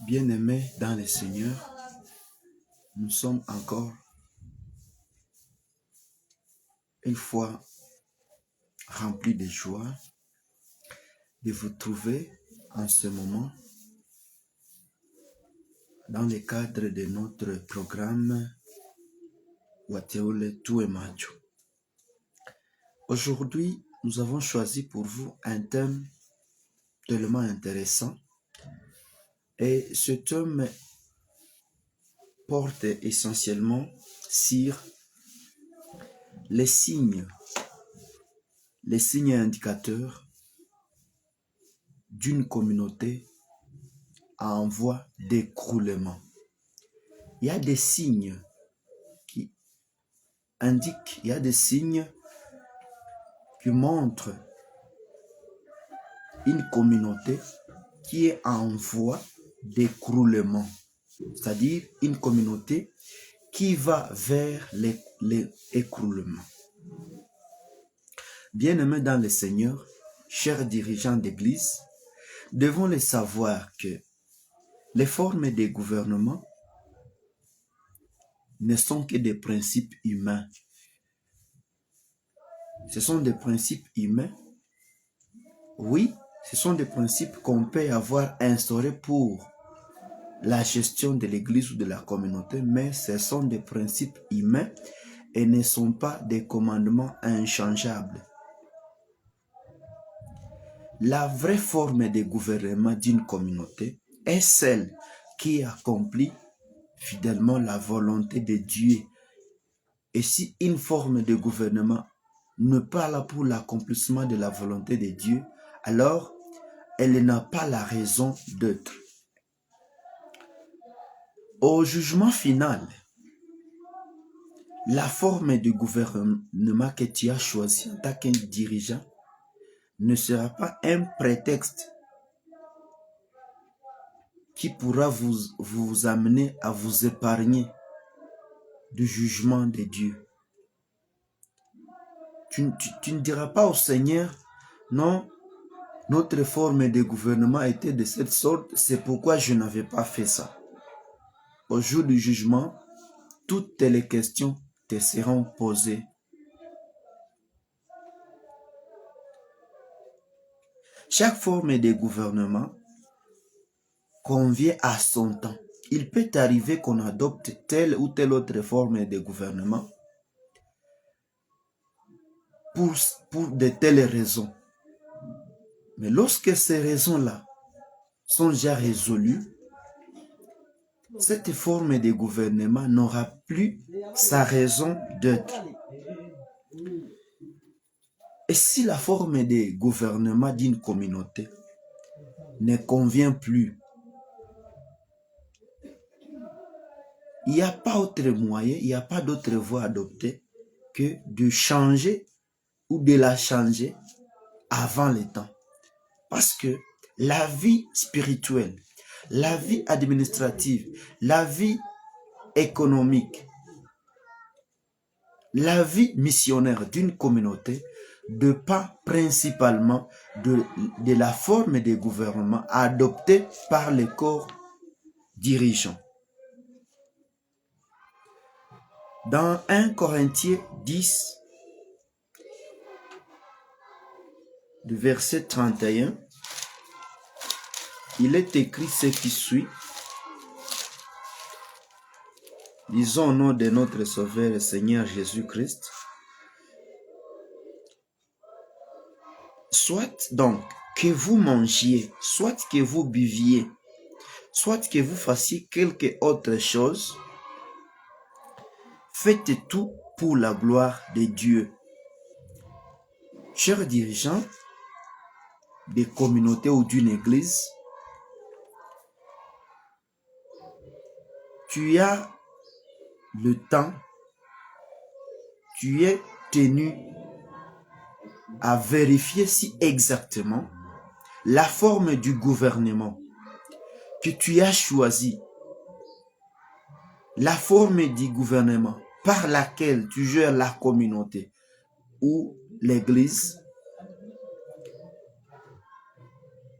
Bien-aimés dans le Seigneur, nous sommes encore une fois remplis de joie de vous trouver en ce moment dans le cadre de notre programme Wateule Tuemacho. Aujourd'hui, nous avons choisi pour vous un thème tellement intéressant et ce thème porte essentiellement sur les signes indicateurs d'une communauté en voie d'écroulement. Il y a des signes qui indiquent, il y a des signes qui montrent une communauté qui est en voie d'écroulement, c'est-à-dire une communauté qui va vers l'écroulement. Bien-aimés dans le Seigneur, chers dirigeants d'église, devons le savoir que les formes de gouvernement ne sont que des principes humains. Ce sont des principes humains. Oui, ce sont des principes qu'on peut avoir instaurés pour la gestion de l'église ou de la communauté, mais ce sont des principes humains et ne sont pas des commandements inchangeables. La vraie forme de gouvernement d'une communauté est celle qui accomplit fidèlement la volonté de Dieu. Et si une forme de gouvernement ne parle pour l'accomplissement de la volonté de Dieu, alors elle n'a pas la raison d'être. Au jugement final, la forme de gouvernement que tu as choisi en tant qu'un dirigeant ne sera pas un prétexte qui pourra vous amener à vous épargner du jugement de Dieu. Tu ne diras pas au Seigneur, non, notre forme de gouvernement était de cette sorte, c'est pourquoi je n'avais pas fait ça. Au jour du jugement, toutes les questions te seront posées. Chaque forme de gouvernement convient à son temps. Il peut arriver qu'on adopte telle ou telle autre forme de gouvernement pour de telles raisons. Mais lorsque ces raisons-là sont déjà résolues, cette forme de gouvernement n'aura plus sa raison d'être. Et si la forme de gouvernement d'une communauté ne convient plus, il n'y a pas autre moyen, il n'y a pas d'autre voie adoptée que de changer ou de la changer avant le temps. Parce que la vie spirituelle, la vie administrative, la vie économique, la vie missionnaire d'une communauté dépend principalement de la forme de gouvernement adoptée par les corps dirigeants. Dans 1 Corinthiens 10, du verset 31, il est écrit ce qui suit. Lisons au nom de notre Sauveur et Seigneur Jésus-Christ. Soit donc que vous mangiez, soit que vous buviez, soit que vous fassiez quelque autre chose, faites tout pour la gloire de Dieu. Chers dirigeants des communautés ou d'une église, tu as le temps, tu es tenu à vérifier si exactement la forme du gouvernement que tu as choisi, la forme du gouvernement par laquelle tu gères la communauté ou l'église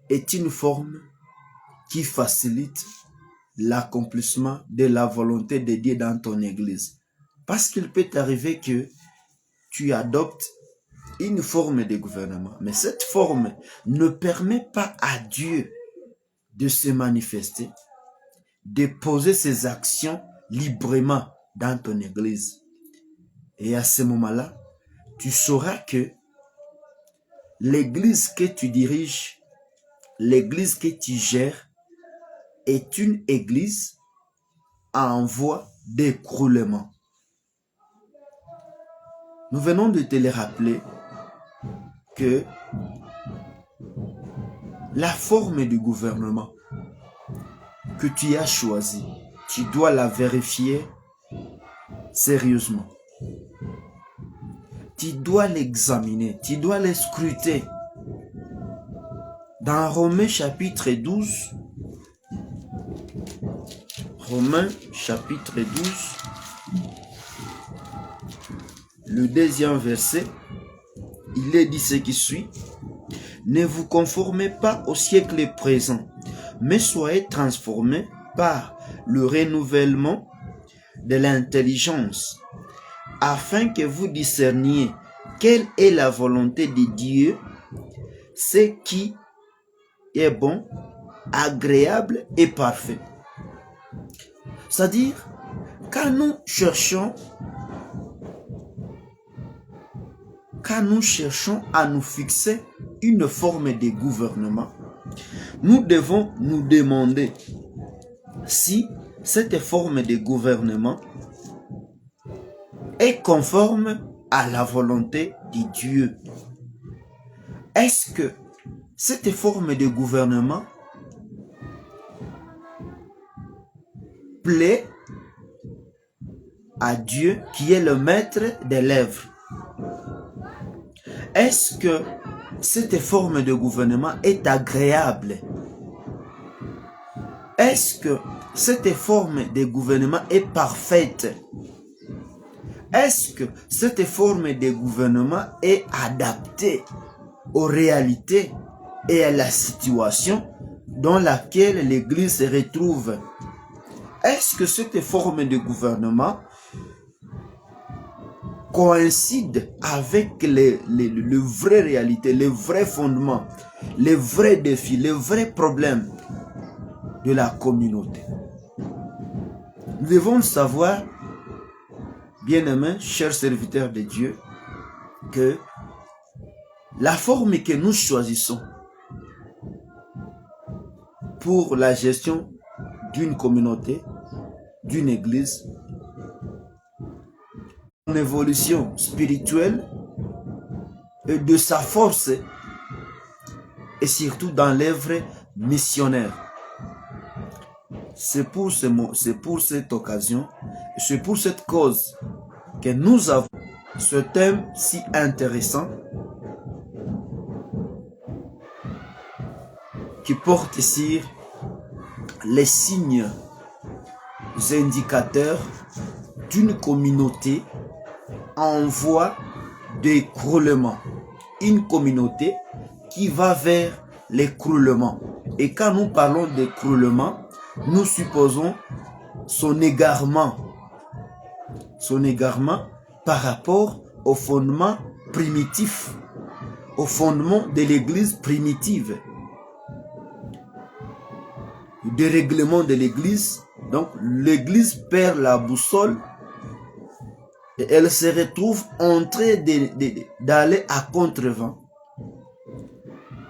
est une forme qui facilite l'accomplissement de la volonté de Dieu dans ton église. Parce qu'il peut t'arriver que tu adoptes une forme de gouvernement, mais cette forme ne permet pas à Dieu de se manifester, de poser ses actions librement dans ton église. Et à ce moment-là, tu sauras que l'église que tu diriges, l'église que tu gères, est une église en voie d'écroulement. Nous venons de te le rappeler que la forme du gouvernement que tu as choisie, tu dois la vérifier sérieusement. Tu dois l'examiner, tu dois le scruter. Dans Romains chapitre 12, Romains chapitre 12, le 2e verset, il est dit ce qui suit. Ne vous conformez pas au siècle présent, mais soyez transformés par le renouvellement de l'intelligence, afin que vous discerniez quelle est la volonté de Dieu, ce qui est bon, agréable et parfait. C'est-à-dire, quand nous cherchons à nous fixer une forme de gouvernement, nous devons nous demander si cette forme de gouvernement est conforme à la volonté de Dieu. Est-ce que cette forme de gouvernement plaît à Dieu qui est le maître des l'œuvre? Est-ce que cette forme de gouvernement est agréable? Est-ce que cette forme de gouvernement est parfaite? Est-ce que cette forme de gouvernement est adaptée aux réalités et à la situation dans laquelle l'Église se retrouve? Est-ce que cette forme de gouvernement coïncide avec les vraies réalités, les vrais fondements, les vrais défis, les vrais problèmes de la communauté? Nous devons savoir, bien-aimés, chers serviteurs de Dieu, que la forme que nous choisissons pour la gestion d'une communauté, d'une église, son évolution spirituelle et de sa force, et surtout dans l'œuvre missionnaire. C'est pour cette occasion, c'est pour cette cause que nous avons ce thème si intéressant qui porte sur les signes indicateurs d'une communauté en voie d'écroulement. Une communauté qui va vers l'écroulement. Et quand nous parlons d'écroulement, nous supposons son égarement. Son égarement par rapport au fondement primitif, au fondement de l'église primitive. Le dérèglement de l'église, donc l'église perd la boussole et elle se retrouve en train d'aller à contre-vent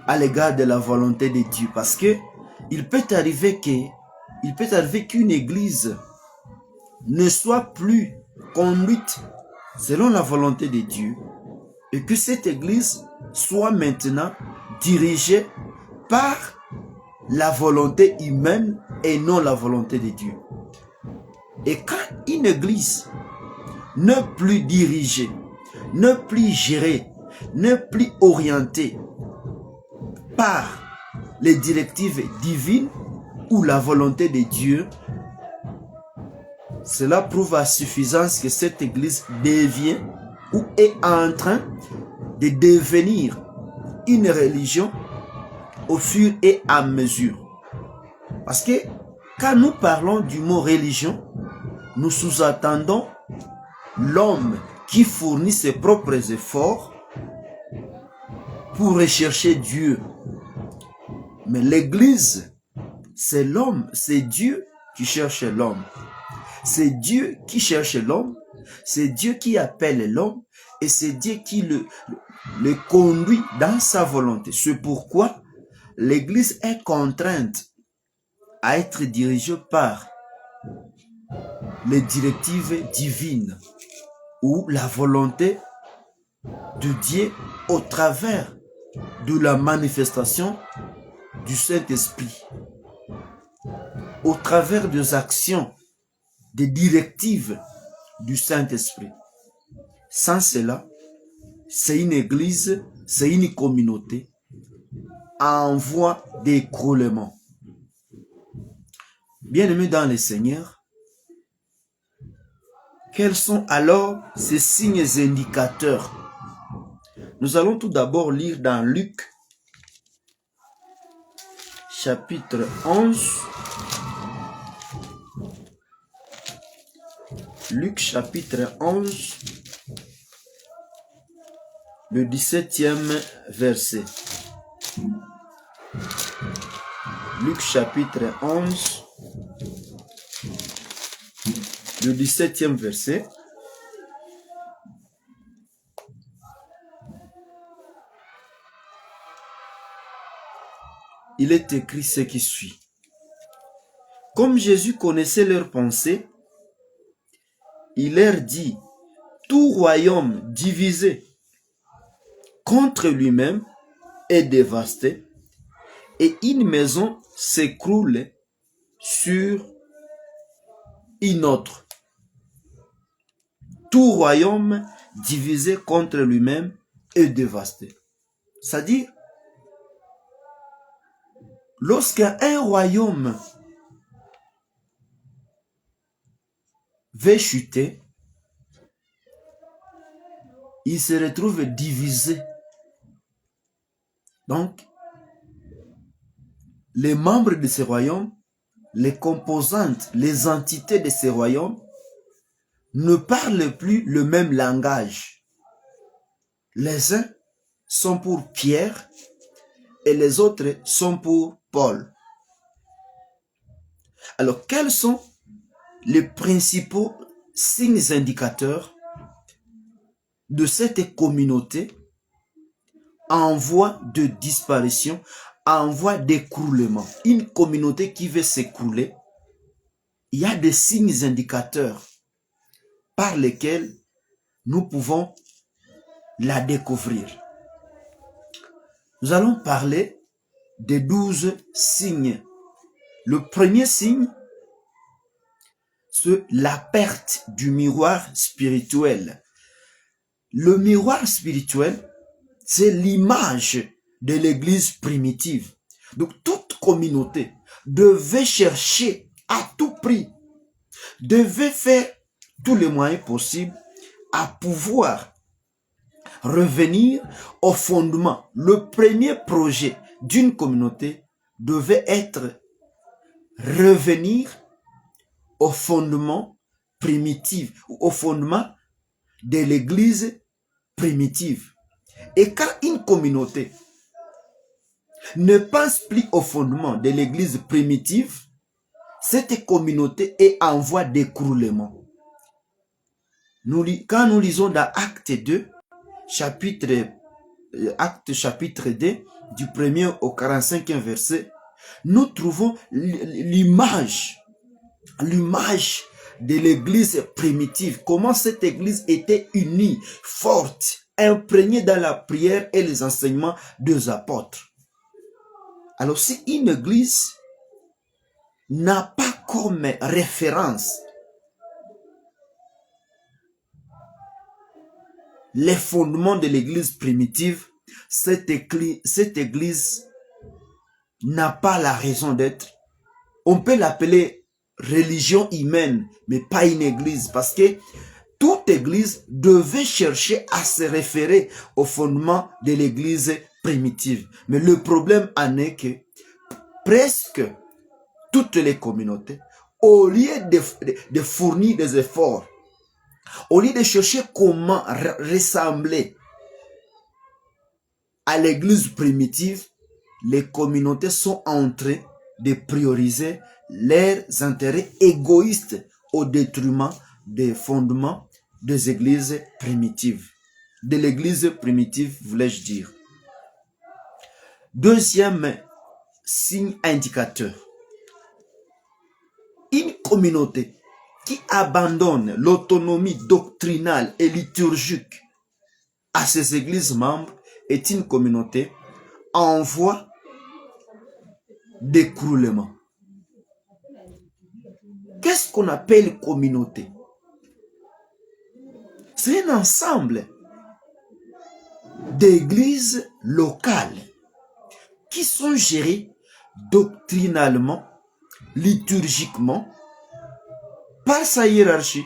à l'égard de la volonté de Dieu. Parce que il peut arriver qu'une église ne soit plus conduite selon la volonté de Dieu et que cette église soit maintenant dirigée par la volonté humaine et non la volonté de Dieu. Et quand une église n'est plus dirigée, n'est plus gérée, n'est plus orientée par les directives divines ou la volonté de Dieu, cela prouve à suffisance que cette église devient ou est en train de devenir une religion au fur et à mesure. Parce que quand nous parlons du mot religion, nous sous-attendons l'homme qui fournit ses propres efforts pour rechercher Dieu. Mais l'Église, c'est l'homme, c'est Dieu qui cherche l'homme. C'est Dieu qui cherche l'homme, c'est Dieu qui appelle l'homme et c'est Dieu qui le conduit dans sa volonté. C'est pourquoi l'Église est contrainte à être dirigée par les directives divines ou la volonté de Dieu au travers de la manifestation du Saint-Esprit, au travers des actions, des directives du Saint-Esprit. Sans cela, c'est une église, c'est une communauté en voie d'écroulement. Bien-aimés dans le Seigneur, quels sont alors ces signes indicateurs? Nous allons tout d'abord lire dans Luc, chapitre 11. Luc, chapitre 11, le 17e verset. Luc, chapitre 11, le 17e verset. Il est écrit ce qui suit. Comme Jésus connaissait leurs pensées, il leur dit, tout royaume divisé contre lui-même est dévasté et une maison s'écroule sur une autre. Tout royaume divisé contre lui-même est dévasté. C'est-à-dire, lorsqu'un royaume veut chuter, il se retrouve divisé. Donc, les membres de ce royaume, les composantes, les entités de ce royaume ne parlent plus le même langage. Les uns sont pour Pierre et les autres sont pour Paul. Alors, quels sont les principaux signes indicateurs de cette communauté en voie de disparition, en voie d'écroulement? Une communauté qui veut s'écrouler, il y a des signes indicateurs par lesquels nous pouvons la découvrir. Nous allons parler des 12 signes. Le premier signe, c'est la perte du miroir spirituel. Le miroir spirituel, c'est l'image de l'église primitive. Donc toute communauté devait chercher à tout prix, devait faire tous les moyens possibles à pouvoir revenir au fondement. Le premier projet d'une communauté devait être revenir au fondement primitif, au fondement de l'église primitive. Et quand une communauté ne pense plus au fondement de l'église primitive, cette communauté est en voie d'écroulement. Quand nous lisons dans Acte 2, chapitre 2, du 1er au 45e verset, nous trouvons l'image de l'église primitive, comment cette église était unie, forte, imprégnée dans la prière et les enseignements des apôtres. Alors si une église n'a pas comme référence les fondements de l'église primitive, cette église n'a pas la raison d'être. On peut l'appeler religion humaine, mais pas une église, parce que toute église devait chercher à se référer au fondement de l'église primitive. Mais le problème en est que presque toutes les communautés, au lieu de fournir des efforts, au lieu de chercher comment ressembler à l'église primitive, les communautés sont en train de prioriser leurs intérêts égoïstes au détriment des fondements des églises primitives. De l'église primitive, voulais-je dire. Deuxième signe indicateur. Une communauté qui abandonne l'autonomie doctrinale et liturgique à ses églises membres est une communauté en voie d'écroulement. Qu'est-ce qu'on appelle communauté? C'est un ensemble d'églises locales qui sont gérées doctrinalement, liturgiquement, par sa hiérarchie.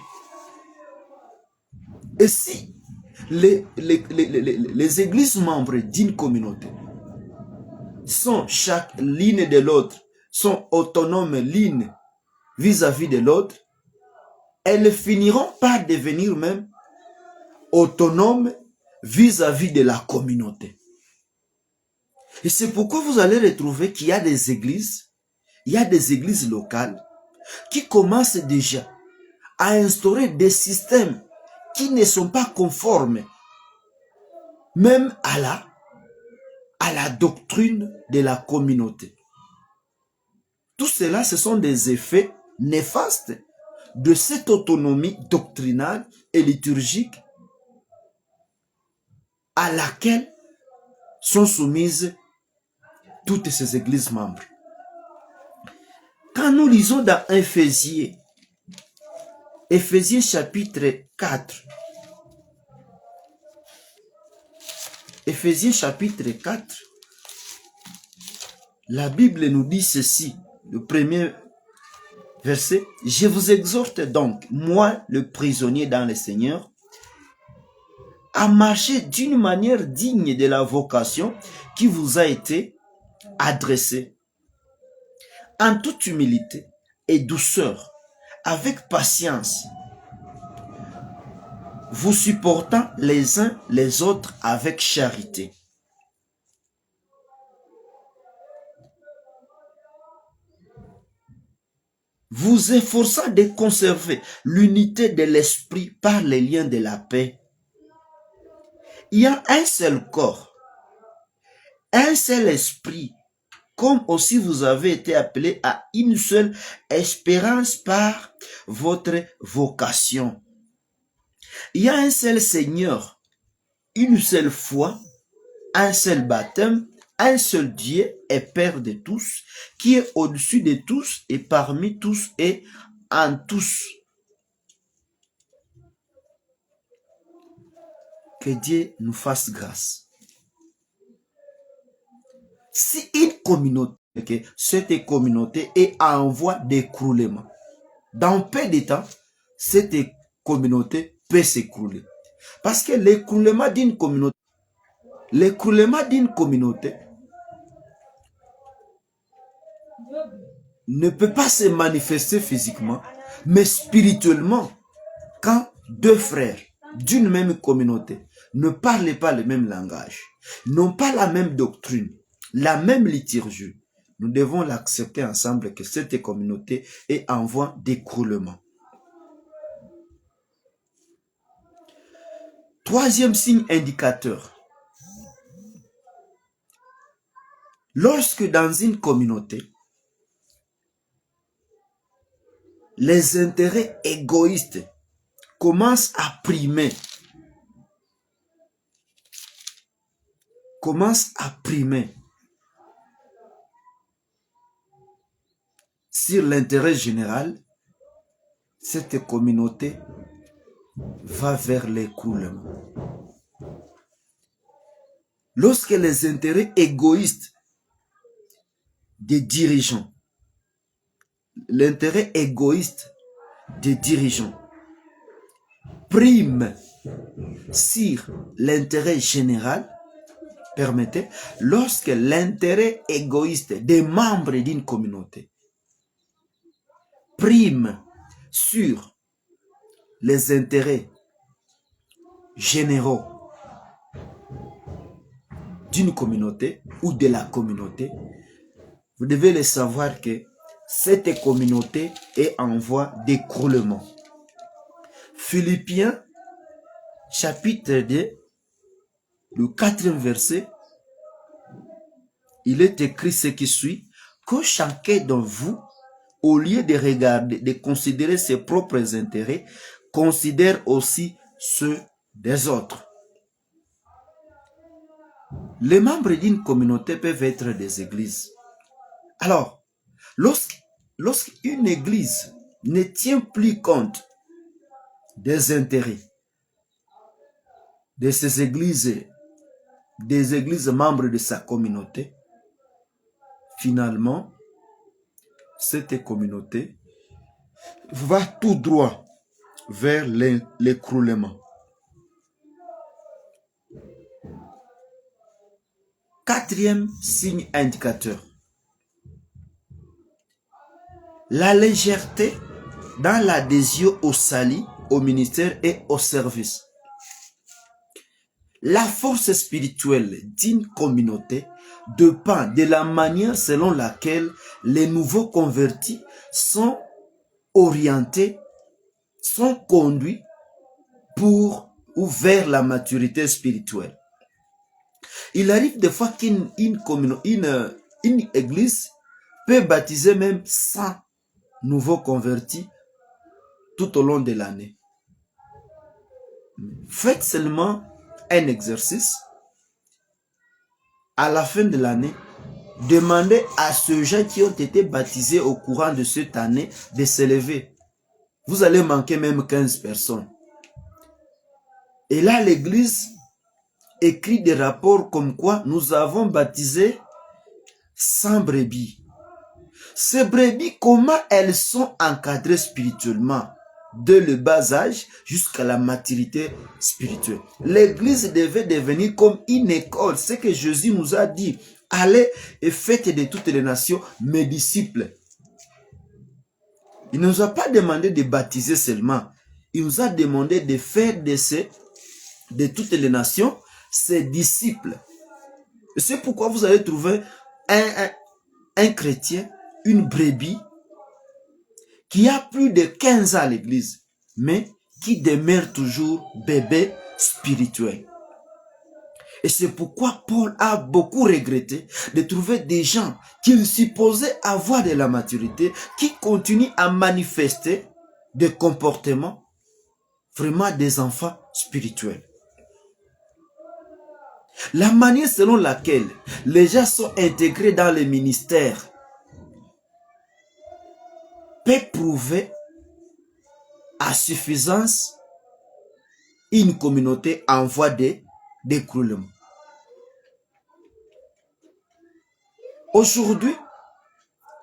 Et si les églises membres d'une communauté sont chaque l'une de l'autre, sont autonomes l'une vis-à-vis de l'autre, elles finiront par devenir même autonomes vis-à-vis de la communauté. Et c'est pourquoi vous allez retrouver qu'il y a des églises, il y a des églises locales qui commencent déjà à instaurer des systèmes qui ne sont pas conformes même à la doctrine de la communauté. Tout cela, ce sont des effets néfastes de cette autonomie doctrinale et liturgique à laquelle sont soumises toutes ces églises membres. Quand nous lisons dans Éphésiens chapitre 4, Éphésiens chapitre 4, la Bible nous dit ceci, le premier verset: « Je vous exhorte donc, moi le prisonnier dans le Seigneur, à marcher d'une manière digne de la vocation qui vous a été adressée, en toute humilité et douceur, avec patience, vous supportant les uns les autres avec charité. » Vous efforçant de conserver l'unité de l'esprit par les liens de la paix. Il y a un seul corps, un seul esprit, comme aussi vous avez été appelés à une seule espérance par votre vocation. Il y a un seul Seigneur, une seule foi, un seul baptême, un seul Dieu et Père de tous, qui est au-dessus de tous et parmi tous et en tous. Que Dieu nous fasse grâce. Si une communauté, cette communauté est en voie d'écroulement, dans peu de temps, cette communauté peut s'écrouler. Parce que l'écroulement d'une communauté ne peut pas se manifester physiquement, mais spirituellement, quand deux frères d'une même communauté ne parlent pas le même langage, n'ont pas la même doctrine, la même liturgie, nous devons l'accepter ensemble que cette communauté est en voie d'écroulement. Troisième signe indicateur. Lorsque dans une communauté, les intérêts égoïstes commencent à primer, sur l'intérêt général, cette communauté va vers l'écroulement. Lorsque les intérêts égoïstes des dirigeants, l'intérêt égoïste des dirigeants prime sur l'intérêt général, permettez, lorsque l'intérêt égoïste des membres d'une communauté prime sur les intérêts généraux d'une communauté ou de la communauté, vous devez le savoir que cette communauté est en voie d'écroulement. Philippiens, chapitre 2, le 4e verset, il est écrit ce qui suit, que chacun d'entre vous, au lieu de regarder, de considérer ses propres intérêts, considère aussi ceux des autres. Les membres d'une communauté peuvent être des églises. Alors, lorsqu'une église ne tient plus compte des intérêts de ces églises, des églises membres de sa communauté, finalement, cette communauté va tout droit vers l'écroulement. 4e signe indicateur. La légèreté dans l'adhésion au salut, au ministère et au service. La force spirituelle d'une communauté dépend de la manière selon laquelle les nouveaux convertis sont orientés, sont conduits pour ou vers la maturité spirituelle. Il arrive des fois qu'une église peut baptiser même 100 nouveaux convertis tout au long de l'année. Faites seulement un exercice. À la fin de l'année, demandez à ceux gens qui ont été baptisés au courant de cette année de s'élever. Vous allez manquer même 15 personnes. Et là, l'église écrit des rapports comme quoi nous avons baptisé 100 brebis. Ces brebis, comment elles sont encadrées spirituellement de le bas âge jusqu'à la maturité spirituelle. L'église devait devenir comme une école. Ce que Jésus nous a dit, allez et faites de toutes les nations mes disciples. Il ne nous a pas demandé de baptiser seulement. Il nous a demandé de faire de toutes les nations ses disciples. C'est pourquoi vous allez trouver un chrétien, une brebis, qui a plus de 15 ans à l'église, mais qui demeure toujours bébé spirituel. Et c'est pourquoi Paul a beaucoup regretté de trouver des gens qui supposaient avoir de la maturité, qui continuent à manifester des comportements vraiment des enfants spirituels. La manière selon laquelle les gens sont intégrés dans les ministères peut prouver à suffisance une communauté en voie d'écroulement. Aujourd'hui,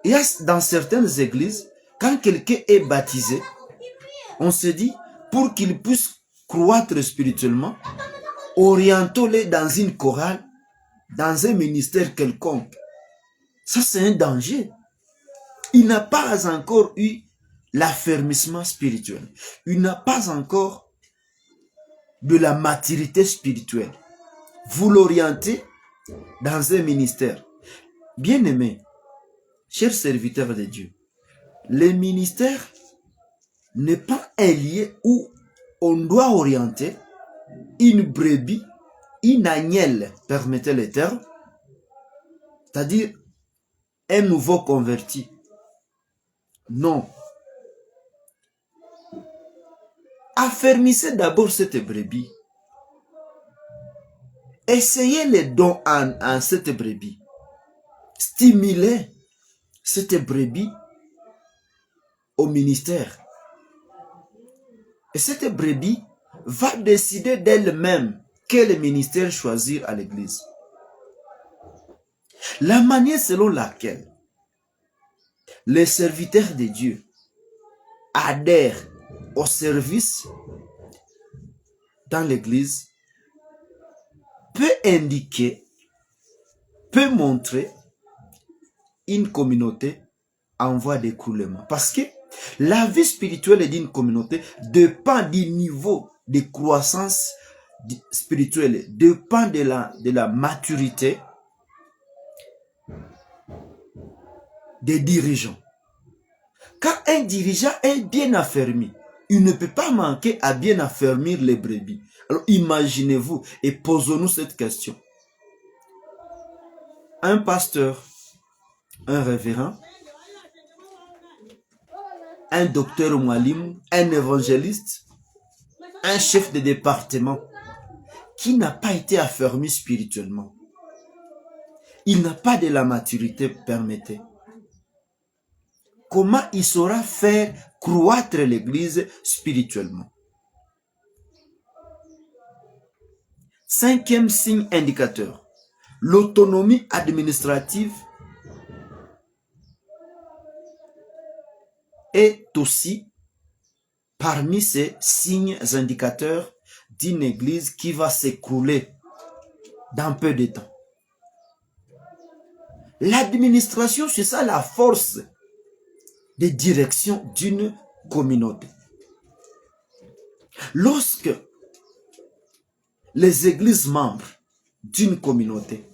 il y a dans certaines églises, quand quelqu'un est baptisé, on se dit, pour qu'il puisse croître spirituellement, orientons-le dans une chorale, dans un ministère quelconque. Ça, c'est un danger. Il n'a pas encore eu l'affermissement spirituel. Il n'a pas encore de la maturité spirituelle. Vous l'orientez dans un ministère. Bien-aimés, chers serviteurs de Dieu, le ministère n'est pas un lieu où on doit orienter une brebis, une agnelle, permettez le terme, c'est-à-dire un nouveau converti. Non. Affermissez d'abord cette brebis. Essayez les dons en cette brebis. Stimulez cette brebis au ministère. Et cette brebis va décider d'elle-même quel ministère choisir à l'église. La manière selon laquelle les serviteurs de Dieu adhèrent au service dans l'église peut indiquer, peut montrer une communauté en voie d'écroulement. Parce que La vie spirituelle d'une communauté dépend du niveau de croissance spirituelle, dépend de la maturité des dirigeants. Quand un dirigeant est bien affermi, il ne peut pas manquer à bien affermir les brebis. Alors imaginez-vous et posons-nous cette question. Un pasteur, un révérend, un docteur Moualim, un évangéliste, un chef de département qui n'a pas été affermi spirituellement. Il n'a pas de la maturité, permettez. Comment il saura faire croître l'Église spirituellement? Cinquième signe indicateur, l'autonomie administrative est aussi parmi ces signes indicateurs d'une Église qui va s'écrouler dans peu de temps. L'administration, c'est ça la force de direction d'une communauté. Lorsque les églises membres d'une communauté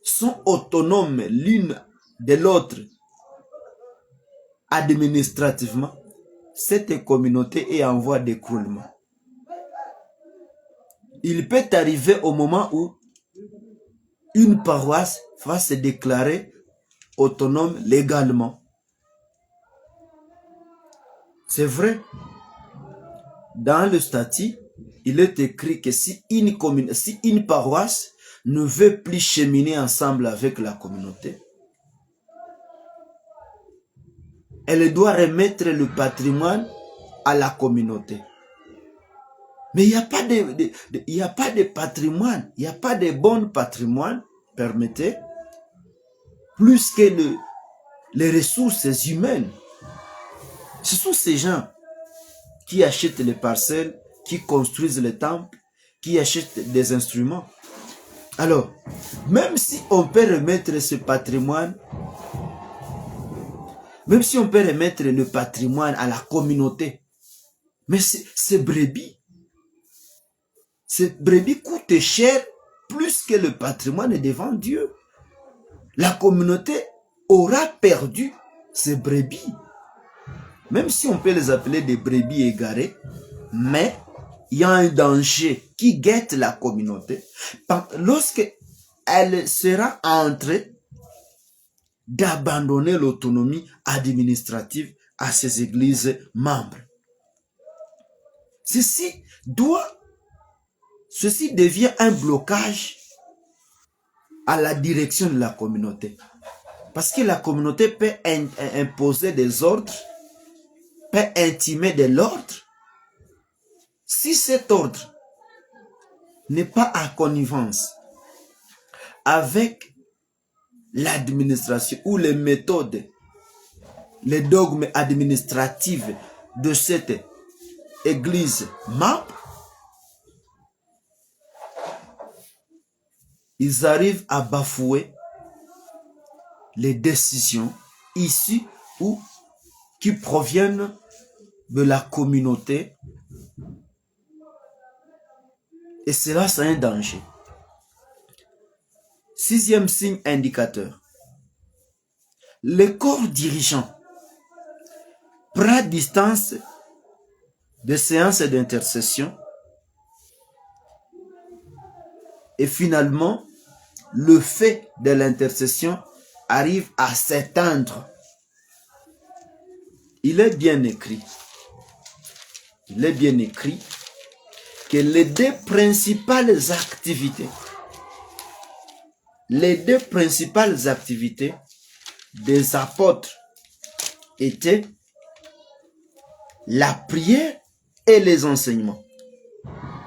sont autonomes l'une de l'autre administrativement, cette communauté est en voie d'écroulement. Il peut arriver au moment où une paroisse va se déclarer autonome légalement. C'est vrai. Dans le statut, il est écrit que si une paroisse ne veut plus cheminer ensemble avec la communauté, elle doit remettre le patrimoine à la communauté. Mais il n'y a pas de patrimoine, il n'y a pas de bon patrimoine, permettez, plus que les ressources humaines. Ce sont ces gens qui achètent les parcelles, qui construisent les temples, qui achètent des instruments. Alors, même si on peut remettre ce patrimoine, même si on peut remettre le patrimoine à la communauté, mais ces brebis coûtent cher plus que le patrimoine devant Dieu. La communauté aura perdu ces brebis. Même si on peut les appeler des brebis égarées, mais il y a un danger qui guette la communauté. Lorsque elle sera en train d'abandonner l'autonomie administrative à ses églises membres. Ceci devient un blocage à la direction de la communauté. Parce que la communauté peut imposer des ordres, peut intimer de l'ordre. Si cet ordre n'est pas en connivence avec l'administration ou les méthodes, les dogmes administratifs de cette église membre, ils arrivent à bafouer les décisions issues ou qui proviennent de la communauté. Et cela, c'est un danger. Sixième signe indicateur. Le corps dirigeant prend distance des séances d'intercession et finalement, le fait de l'intercession arrive à s'éteindre. Il est bien écrit que les deux principales activités des apôtres étaient la prière et les enseignements.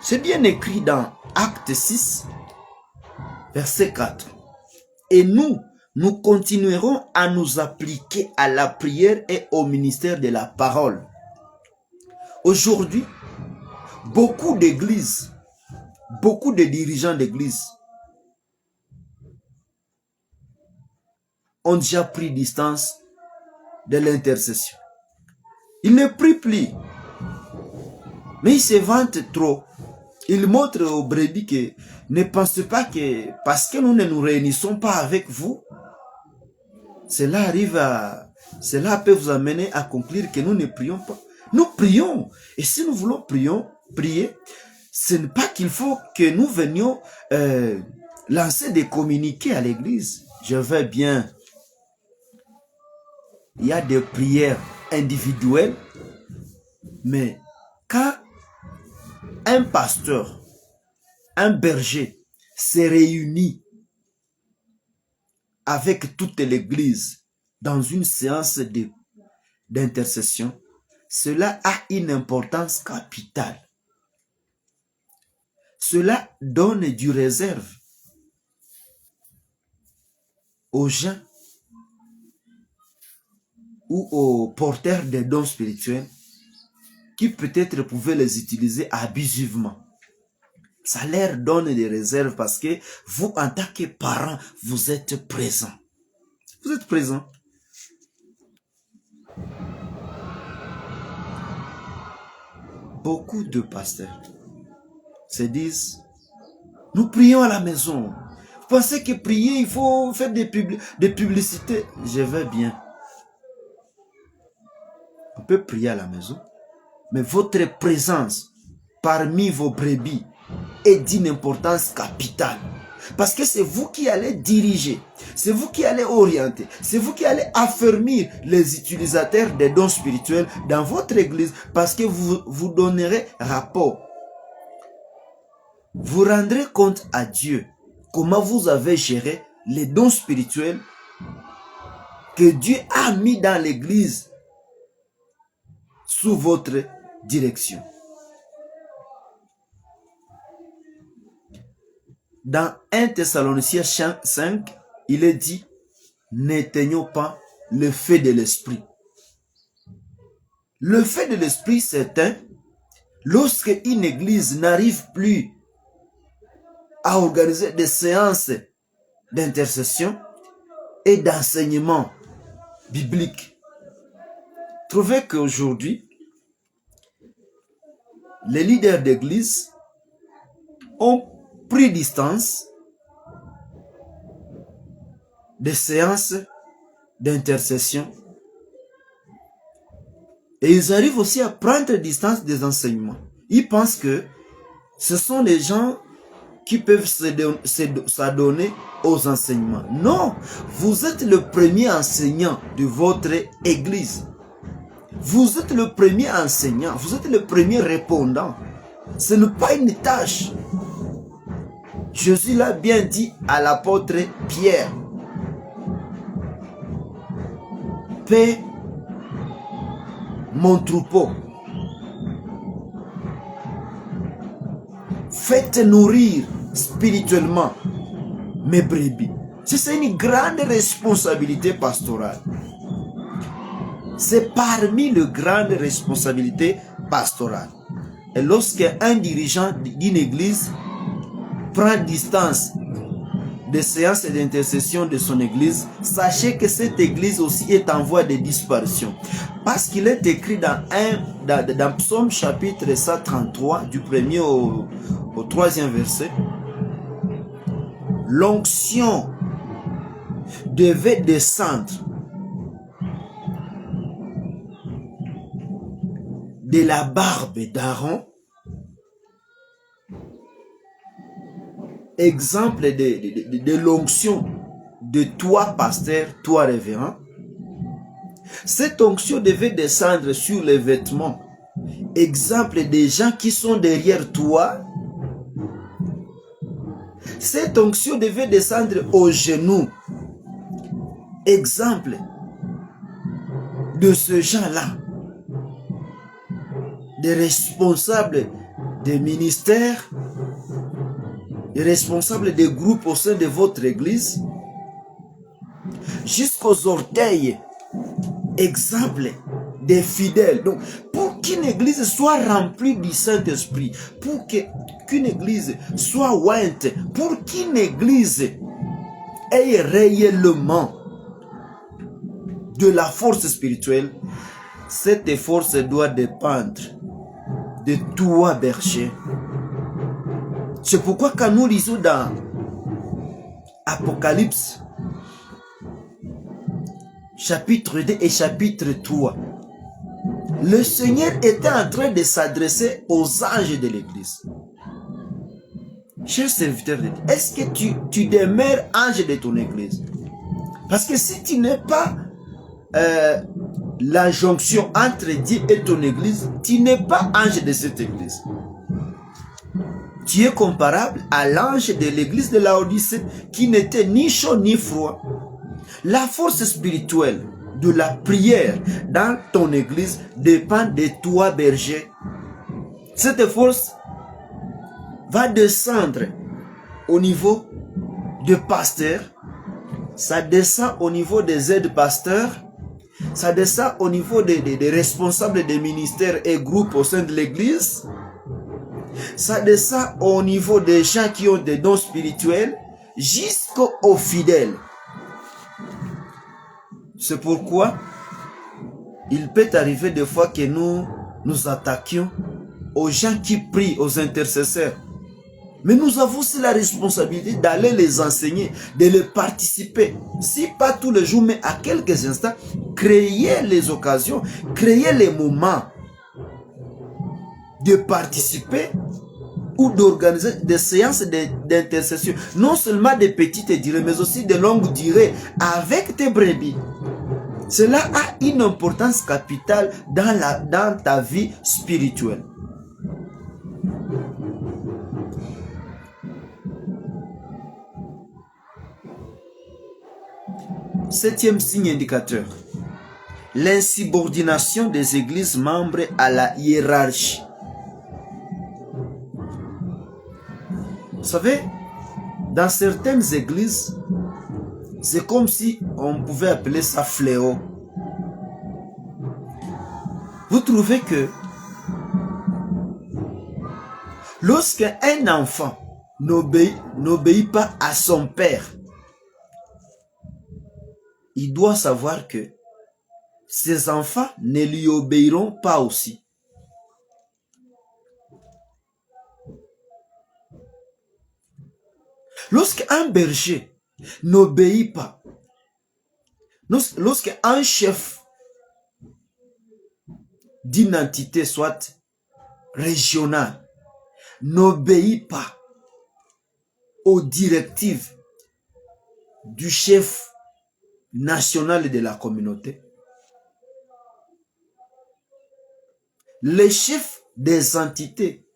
C'est bien écrit dans Acte 6, verset 4. Et nous continuerons à nous appliquer à la prière et au ministère de la parole. Aujourd'hui, beaucoup d'églises, beaucoup de dirigeants d'églises ont déjà pris distance de l'intercession. Il ne prie plus. Mais il se vante trop. Il montre aux brebis que ne pensez pas que parce que nous ne nous réunissons pas avec vous, cela peut vous amener à conclure que nous ne prions pas. Nous prions. Et si nous voulons prier, ce n'est pas qu'il faut que nous venions lancer des communiqués à l'église. Je vais bien. Il y a des prières individuelles, mais quand un pasteur, un berger se réunit avec toute l'église dans une séance d'intercession, cela a une importance capitale. Cela donne du réserve aux gens ou aux porteurs des dons spirituels qui peut-être pouvaient les utiliser abusivement. Ça leur donne des réserves parce que vous, en tant que parents, vous êtes présents. Vous êtes présents. Beaucoup de pasteurs se disent, nous prions à la maison. Vous pensez que prier, il faut faire des publicités? Je vais bien. On peut prier à la maison, mais votre présence parmi vos brebis est d'une importance capitale. Parce que c'est vous qui allez diriger, c'est vous qui allez orienter, c'est vous qui allez affermir les utilisateurs des dons spirituels dans votre église parce que vous donnerez rapport. Vous rendrez compte à Dieu comment vous avez géré les dons spirituels que Dieu a mis dans l'église sous votre direction. Dans 1 Thessaloniciens 5, il est dit, n'éteignons pas le feu de l'esprit. Le feu de l'esprit s'éteint lorsque une église n'arrive plus à organiser des séances d'intercession et d'enseignement biblique. Trouvez qu'aujourd'hui, les leaders d'église ont pris distance des séances d'intercession et ils arrivent aussi à prendre distance des enseignements. Ils pensent que ce sont les gens qui peuvent s'adonner aux enseignements. Non, vous êtes le premier enseignant de votre église. Vous êtes le premier enseignant, vous êtes le premier répondant. Ce n'est pas une tâche. Jésus l'a bien dit à l'apôtre Pierre. Paix mon troupeau. Faites nourrir spirituellement mes brebis. C'est une grande responsabilité pastorale. C'est parmi les grandes responsabilités pastorales. Et lorsqu'un dirigeant d'une église prend distance des séances d'intercession de son église, sachez que cette église aussi est en voie de disparition. Parce qu'il est écrit dans Psaume chapitre 133, du 1er au 3e verset, l'onction devait descendre de la barbe d'Aaron. Exemple de l'onction de toi, pasteur, toi, révérend. Cette onction devait descendre sur les vêtements. Exemple des gens qui sont derrière toi. Cette onction devait descendre aux genoux. Exemple de ce gens-là. Des responsables des ministères, des responsables des groupes au sein de votre église, jusqu'aux orteils, exemple des fidèles. Donc, pour qu'une église soit remplie du Saint-Esprit, pour qu'une église soit ointe, pour qu'une église ait réellement de la force spirituelle, Cette force doit dépendre de toi, berger. C'est pourquoi quand nous lisons dans Apocalypse, chapitre 2 et chapitre 3, le Seigneur était en train de s'adresser aux anges de l'église. Cher serviteur de Dieu, est-ce que tu demeures ange de ton église? Parce que si tu n'es pas la jonction entre Dieu et ton église, tu n'es pas ange de cette église. Tu es comparable à l'ange de l'église de Laodicée qui n'était ni chaud ni froid. La force spirituelle de la prière dans ton église dépend de toi, berger. Cette force va descendre au niveau de pasteurs, ça descend au niveau des aides-pasteurs, ça descend au niveau des responsables des ministères et groupes au sein de l'église, ça descend au niveau des gens qui ont des dons spirituels, jusqu'aux fidèles. C'est pourquoi il peut arriver des fois que nous attaquions aux gens qui prient, aux intercesseurs. Mais nous avons aussi la responsabilité d'aller les enseigner, de les participer. Si pas tous les jours, mais à quelques instants, créer les occasions, créer les moments de participer ou d'organiser des séances d'intercession. Non seulement des petites durées, mais aussi de longues durées avec tes brebis. Cela a une importance capitale dans ta vie spirituelle. Septième signe indicateur. L'insubordination des églises membres à la hiérarchie. Vous savez, dans certaines églises, c'est comme si on pouvait appeler ça fléau. Vous trouvez que lorsqu'un enfant n'obéit pas à son père, il doit savoir que ses enfants ne lui obéiront pas aussi. Lorsqu'un berger n'obéit pas, lorsqu'un chef d'une entité, soit régionale, n'obéit pas aux directives du chef national de la communauté, les chefs des entités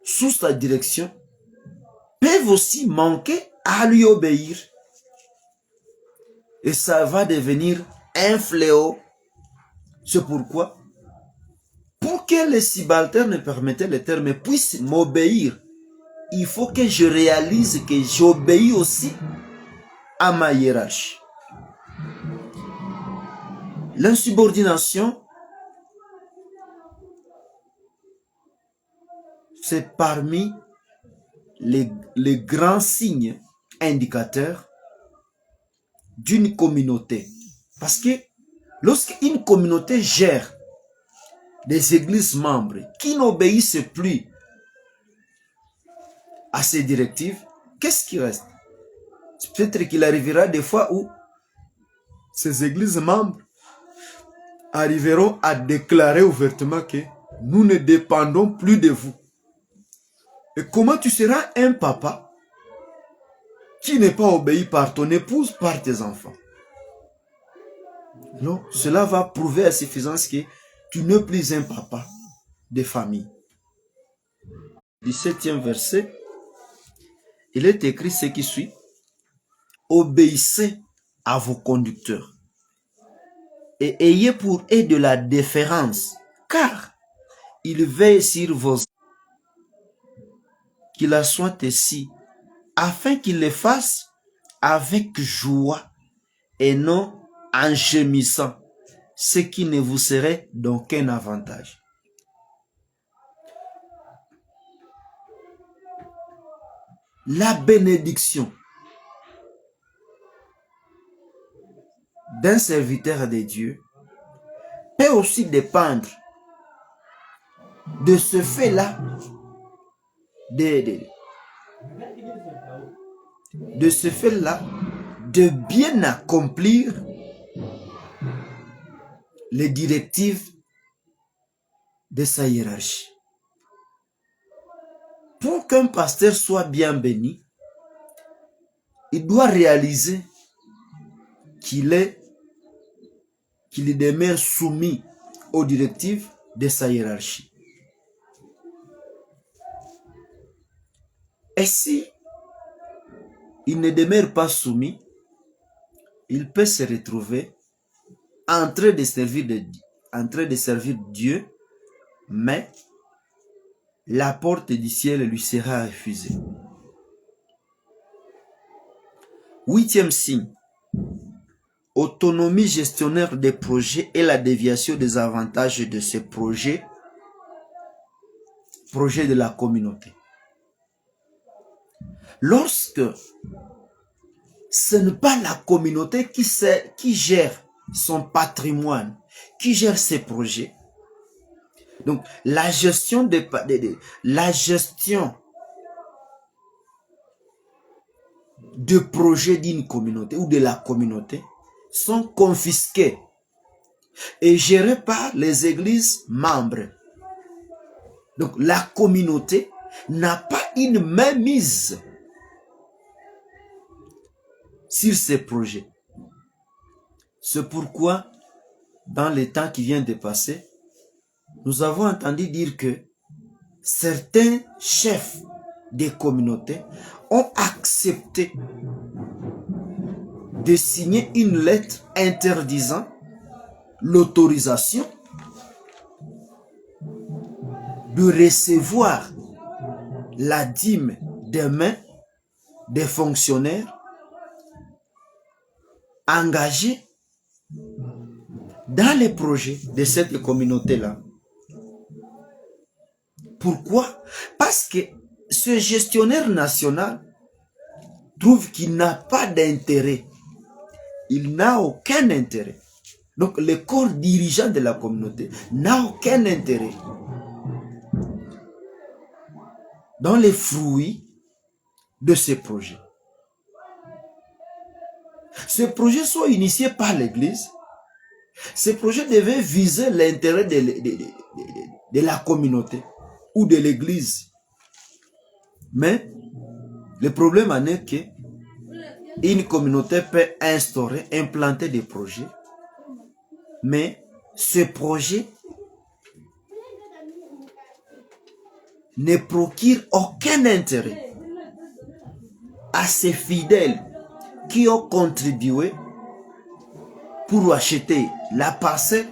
sous sa direction peuvent aussi manquer à lui obéir. Et ça va devenir un fléau. C'est pourquoi, pour que les subalternes, permettez le terme, puissent m'obéir, il faut que je réalise que j'obéis aussi à ma hiérarchie. L'insubordination, c'est parmi les grands signes indicateurs d'une communauté. Parce que lorsqu'une communauté gère des églises membres qui n'obéissent plus à ces directives, qu'est-ce qui reste? Peut-être qu'il arrivera des fois où ces églises membres arriveront à déclarer ouvertement que nous ne dépendons plus de vous. Et comment tu seras un papa qui n'est pas obéi par ton épouse, par tes enfants? Non, cela va prouver à suffisance que tu n'es plus un papa de famille. 17e verset, il est écrit ce qui suit. Obéissez à vos conducteurs et ayez pour eux de la déférence, car ils veillent sur vos... Qu'il soit ainsi, afin qu'ils le fassent avec joie et non en gémissant, ce qui ne vous serait d'aucun avantage. La bénédiction d'un serviteur de Dieu peut aussi dépendre de ce fait-là, de ce fait-là, de bien accomplir les directives de sa hiérarchie. Pour qu'un pasteur soit bien béni, il doit réaliser qu'il demeure soumis aux directives de sa hiérarchie. Et si il ne demeure pas soumis, il peut se retrouver en train de servir Dieu, mais la porte du ciel lui sera refusée. 8e signe. Autonomie gestionnaire des projets et la déviation des avantages de ces projets de la communauté. Lorsque ce n'est pas la communauté qui gère son patrimoine, qui gère ses projets, donc la gestion de projets d'une communauté ou de la communauté sont confisqués et gérés par les églises membres. Donc la communauté n'a pas une mainmise sur ces projets. C'est pourquoi, dans les temps qui viennent de passer, nous avons entendu dire que certains chefs des communautés ont accepté de signer une lettre interdisant l'autorisation de recevoir la dîme des mains des fonctionnaires engagés dans les projets de cette communauté-là. Pourquoi? Parce que ce gestionnaire national trouve qu'il n'a pas d'intérêt. Il n'a aucun intérêt. Donc le corps dirigeant de la communauté n'a aucun intérêt dans les fruits de ces projets. Ces projets sont initiés par l'Église. Ces projets devaient viser l'intérêt de la communauté ou de l'Église. Mais le problème en est que une communauté peut implanter des projets, mais ce projet ne procure aucun intérêt à ses fidèles qui ont contribué pour acheter la parcelle,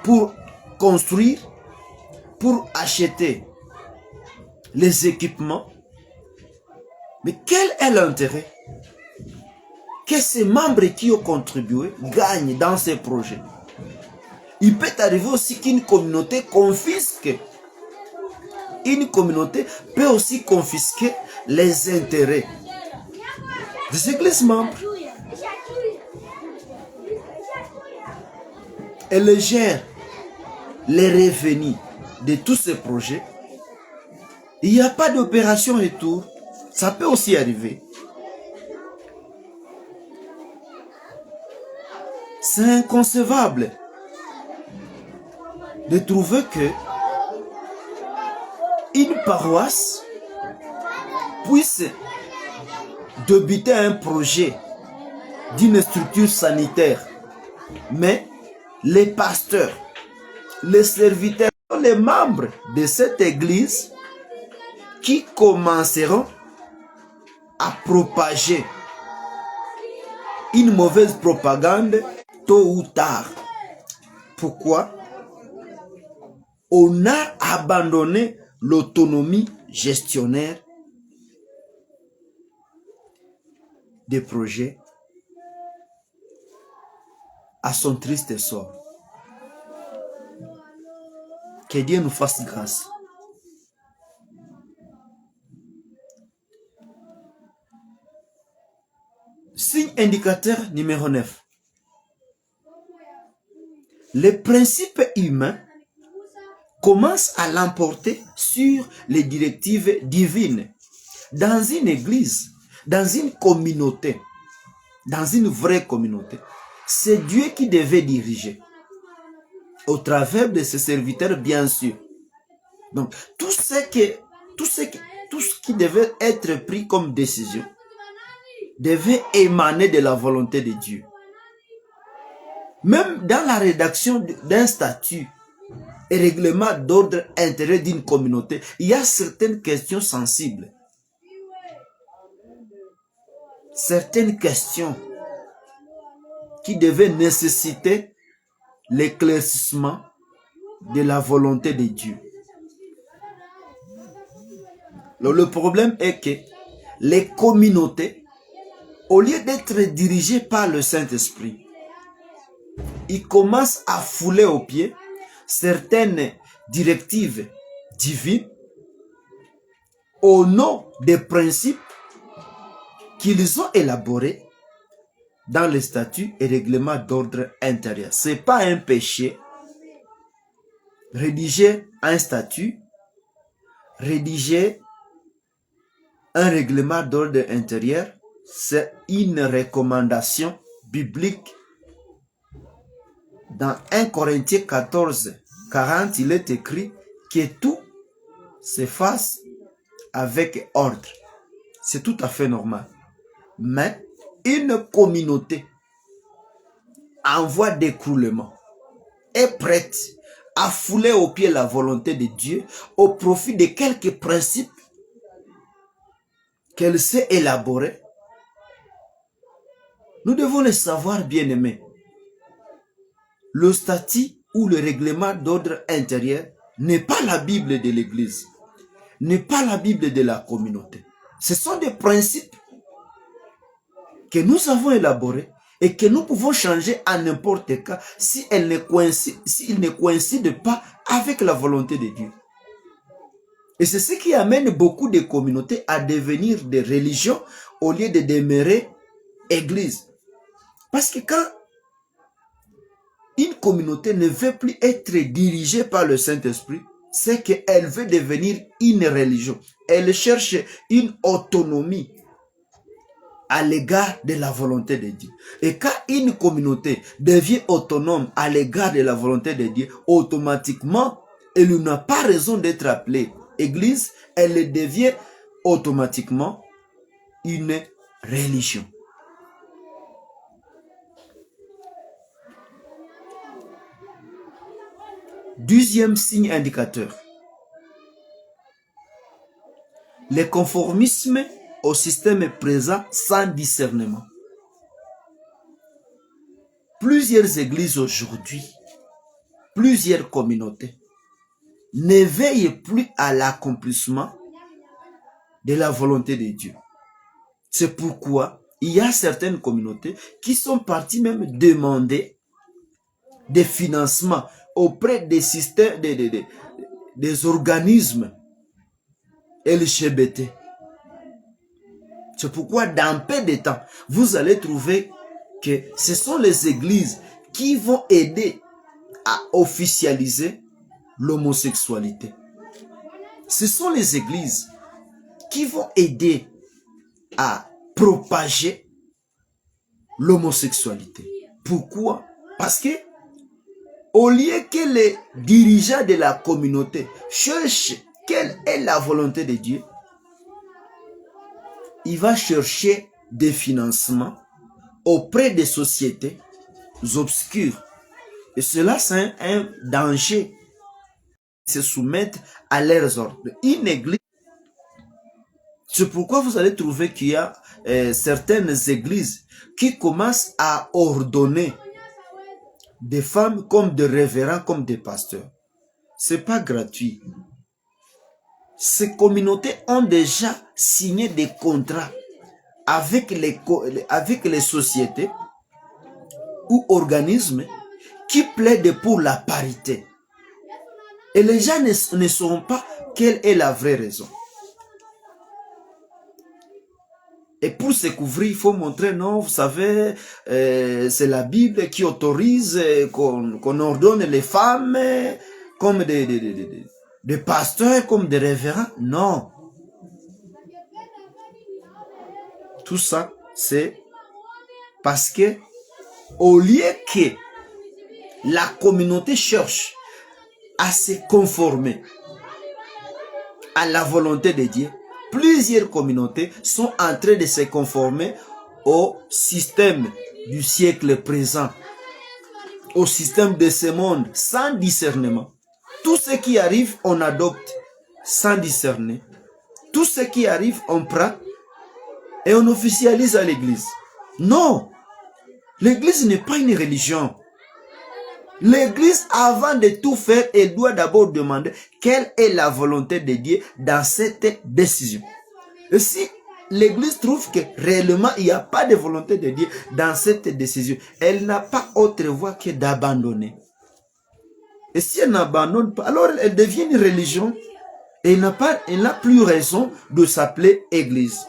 pour construire, pour acheter les équipements. Mais quel est l'intérêt que ces membres qui ont contribué gagnent dans ces projets? Il peut arriver aussi qu'une communauté confisque. Une communauté peut aussi confisquer les intérêts des églises membres. Elle gère les revenus de tous ces projets. Il n'y a pas d'opération retour. Ça peut aussi arriver. C'est inconcevable de trouver que une paroisse puisse débuter un projet d'une structure sanitaire, mais les pasteurs, les serviteurs, les membres de cette église qui commenceront à propager une mauvaise propagande tôt ou tard. Pourquoi? On a abandonné l'autonomie gestionnaire des projets à son triste sort. Que Dieu nous fasse grâce. Signe indicateur numéro 9. les principes humains commencent à l'emporter sur les directives divines. Dans une église, dans une communauté, dans une vraie communauté, c'est Dieu qui devait diriger, au travers de ses serviteurs, bien sûr. Donc, tout ce qui devait être pris comme décision devait émaner de la volonté de Dieu. Même dans la rédaction d'un statut et règlement d'ordre intérieur d'une communauté, il y a certaines questions sensibles. Certaines questions qui devaient nécessiter l'éclaircissement de la volonté de Dieu. Le problème est que les communautés, au lieu d'être dirigées par le Saint-Esprit, ils commencent à fouler aux pieds certaines directives divines au nom des principes qu'ils ont élaborés dans les statuts et règlements d'ordre intérieur. Ce n'est pas un péché. Rédiger un statut, rédiger un règlement d'ordre intérieur, c'est une recommandation biblique. Dans 1 Corinthiens 14, 40, il est écrit que tout se fasse avec ordre. C'est tout à fait normal. Mais une communauté en voie d'écroulement est prête à fouler aux pieds la volonté de Dieu au profit de quelques principes qu'elle s'est élaborés. Nous devons le savoir, bien-aimés. Le statut ou le règlement d'ordre intérieur n'est pas la Bible de l'Église, n'est pas la Bible de la communauté. Ce sont des principes que nous avons élaborés et que nous pouvons changer à n'importe quel cas s'ils ne coïncident pas avec la volonté de Dieu. Et c'est ce qui amène beaucoup de communautés à devenir des religions au lieu de demeurer église. Parce que quand une communauté ne veut plus être dirigée par le Saint-Esprit, c'est qu'elle veut devenir une religion. Elle cherche une autonomie à l'égard de la volonté de Dieu. Et quand une communauté devient autonome à l'égard de la volonté de Dieu, automatiquement, elle n'a pas raison d'être appelée église, elle devient automatiquement une religion. Deuxième signe indicateur. Le conformisme au système présent sans discernement. Plusieurs églises aujourd'hui, plusieurs communautés ne veillent plus à l'accomplissement de la volonté de Dieu. C'est pourquoi il y a certaines communautés qui sont parties même demander des financements auprès des systèmes, des organismes LGBT. C'est pourquoi dans peu de temps, vous allez trouver que ce sont les églises qui vont aider à officialiser l'homosexualité. Ce sont les églises qui vont aider à propager l'homosexualité. Pourquoi? Parce que au lieu que les dirigeants de la communauté cherchent quelle est la volonté de Dieu, il va chercher des financements auprès des sociétés obscures. Et cela, c'est un danger. Se soumettre à leurs ordres. Une église, c'est pourquoi vous allez trouver qu'il y a certaines églises qui commencent à ordonner des femmes comme des révérends, comme des pasteurs. Ce n'est pas gratuit. Ces communautés ont déjà signé des contrats avec les sociétés ou organismes qui plaident pour la parité. Et les gens ne sauront pas quelle est la vraie raison. Et pour se couvrir, il faut montrer, non, vous savez, c'est la Bible qui autorise qu'on ordonne les femmes comme des pasteurs, comme des révérends. Non. Tout ça, c'est parce que au lieu que la communauté cherche à se conformer à la volonté de Dieu, plusieurs communautés sont en train de se conformer au système du siècle présent, au système de ce monde, sans discernement. Tout ce qui arrive, on adopte sans discerner. Tout ce qui arrive, on prend et on officialise à l'église. Non, l'église n'est pas une religion. L'église, avant de tout faire, elle doit d'abord demander quelle est la volonté de Dieu dans cette décision. Et si l'église trouve que réellement il n'y a pas de volonté de Dieu dans cette décision, elle n'a pas autre voie que d'abandonner. Et si elle n'abandonne pas, alors elle devient une religion et elle n'a plus raison de s'appeler église.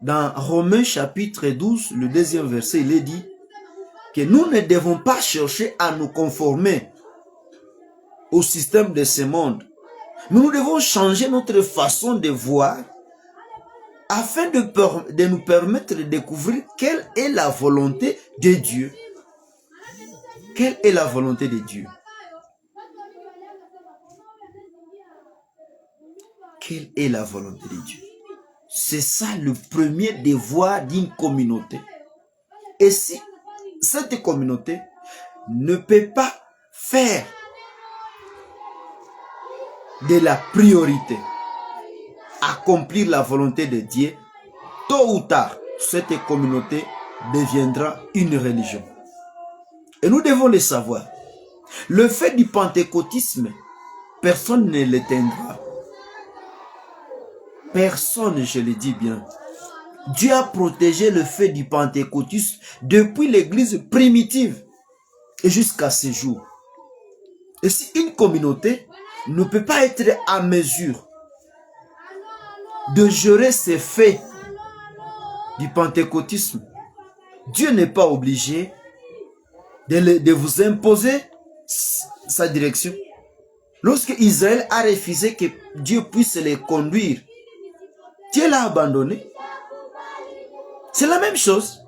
Dans Romains chapitre 12, le deuxième verset, il est dit que nous ne devons pas chercher à nous conformer au système de ce monde. Mais nous devons changer notre façon de voir afin de nous permettre de découvrir quelle est la volonté de Dieu. Quelle est la volonté de Dieu? Quelle est la volonté de Dieu? C'est ça le premier devoir d'une communauté. Et si cette communauté ne peut pas faire de la priorité accomplir la volonté de Dieu, tôt ou tard, cette communauté deviendra une religion. Et nous devons le savoir. Le fait du pentecôtisme, personne ne l'éteindra. Personne, je le dis bien. Dieu a protégé le fait du pentecôtisme depuis l'église primitive et jusqu'à ce jour. Et si une communauté ne peut pas être à mesure de gérer ces faits du pentecôtisme, Dieu n'est pas obligé de vous imposer sa direction. Lorsque Israël a refusé que Dieu puisse les conduire, Dieu l'a abandonné. C'est la même chose.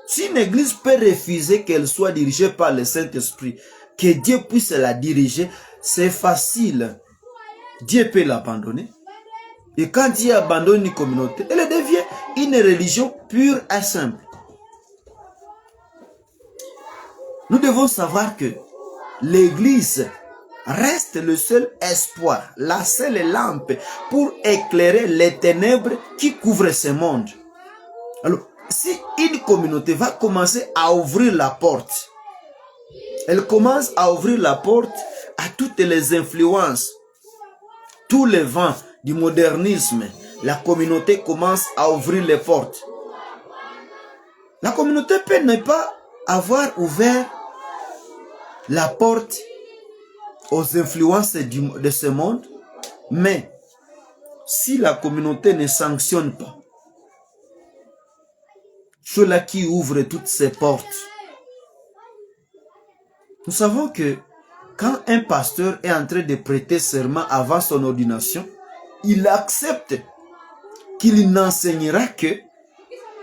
Si une église peut refuser qu'elle soit dirigée par le Saint-Esprit, que Dieu puisse la diriger, c'est facile. Dieu peut l'abandonner. Et quand Dieu abandonne une communauté, elle devient une religion pure et simple. Nous devons savoir que l'église reste le seul espoir, la seule lampe pour éclairer les ténèbres qui couvrent ce monde. Alors, si une communauté va commencer à ouvrir la porte, elle commence à ouvrir la porte à toutes les influences, tous les vents du modernisme, la communauté commence à ouvrir les portes. La communauté peut ne pas avoir ouvert la porte aux influences de ce monde, mais si la communauté ne sanctionne pas ceux-là qui ouvrent toutes ces portes, nous savons que quand un pasteur est en train de prêter serment avant son ordination, il accepte qu'il n'enseignera que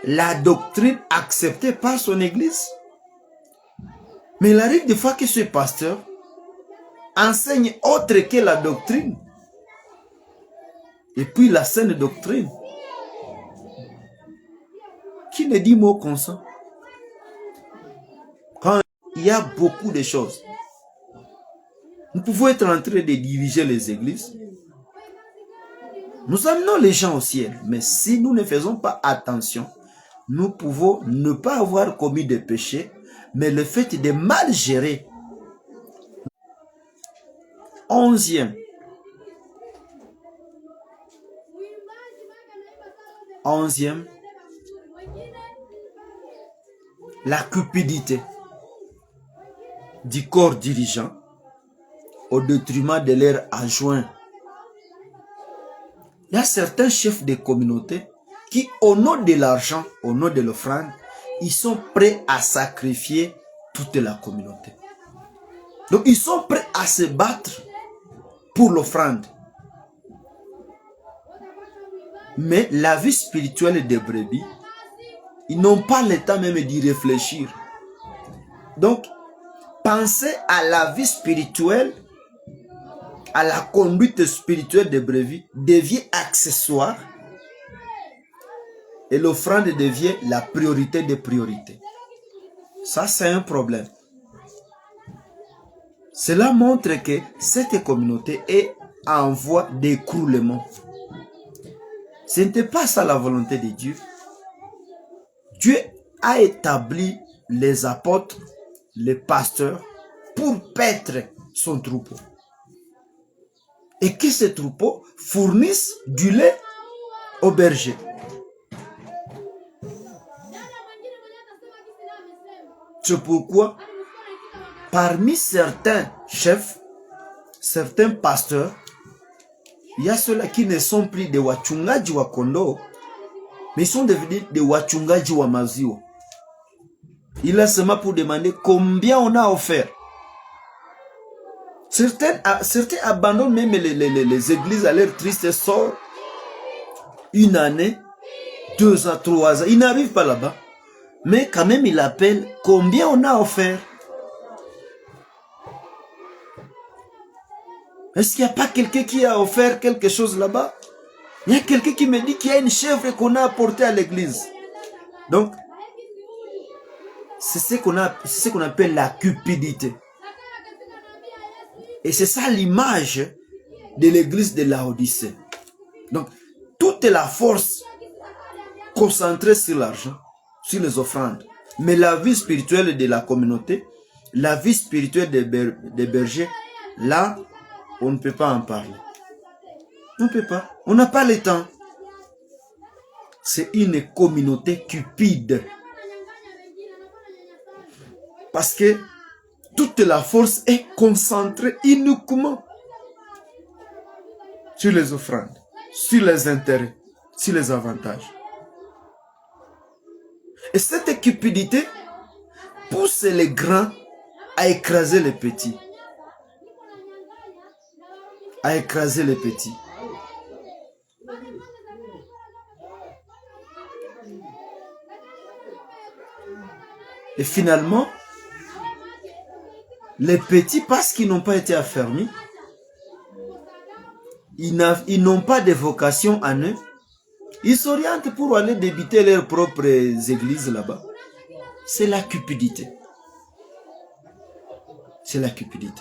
la doctrine acceptée par son église. Mais il arrive des fois que ce pasteur enseigne autre que la doctrine. Et puis la saine doctrine, qui ne dit mot consent. Quand il y a beaucoup de choses, nous pouvons être en train de diriger les églises. Nous amenons les gens au ciel. Mais si nous ne faisons pas attention, nous pouvons ne pas avoir commis de péché, mais le fait de mal gérer. 11e. La cupidité du corps dirigeant. au détriment de leurs adjoints. Il y a certains chefs de communauté qui, au nom de l'argent, au nom de l'offrande, ils sont prêts à sacrifier toute la communauté. Donc, ils sont prêts à se battre pour l'offrande. Mais la vie spirituelle des brebis, ils n'ont pas le temps même d'y réfléchir. Donc, pensez à la vie spirituelle, à la conduite spirituelle des brebis, devient accessoire et l'offrande devient la priorité des priorités. Ça, c'est un problème. Cela montre que cette communauté est en voie d'écroulement. Ce n'était pas ça la volonté de Dieu. Dieu a établi les apôtres, les pasteurs, pour paître son troupeau. Et que ces troupeaux fournissent du lait aux bergers. C'est pourquoi, parmi certains chefs, certains pasteurs, il y a ceux-là qui ne sont plus des wachungaji wa kondoo, mais ils sont devenus des wachungaji wa maziwa. Il est seulement pour demander combien on a offert. Certains abandonnent même les églises à leur triste sort. Une année, 2 ans, 3 ans. Ils n'arrivent pas là-bas. Mais quand même, ils appellent combien on a offert. Est-ce qu'il n'y a pas quelqu'un qui a offert quelque chose là-bas? Il y a quelqu'un qui me dit qu'il y a une chèvre qu'on a apportée à l'église. Donc, c'est ce qu'on appelle la cupidité. Et c'est ça l'image de l'église de Laodicée. Donc, toute la force concentrée sur l'argent, sur les offrandes. Mais la vie spirituelle de la communauté, la vie spirituelle des bergers, là, on ne peut pas en parler. On ne peut pas. On n'a pas le temps. C'est une communauté cupide. Parce que toute la force est concentrée uniquement sur les offrandes, sur les intérêts, sur les avantages. Et cette cupidité pousse les grands à écraser les petits. À écraser les petits. Et finalement, les petits, parce qu'ils n'ont pas été affermis, ils n'ont pas de vocation en eux, ils s'orientent pour aller débiter leurs propres églises là-bas. C'est la cupidité. C'est la cupidité.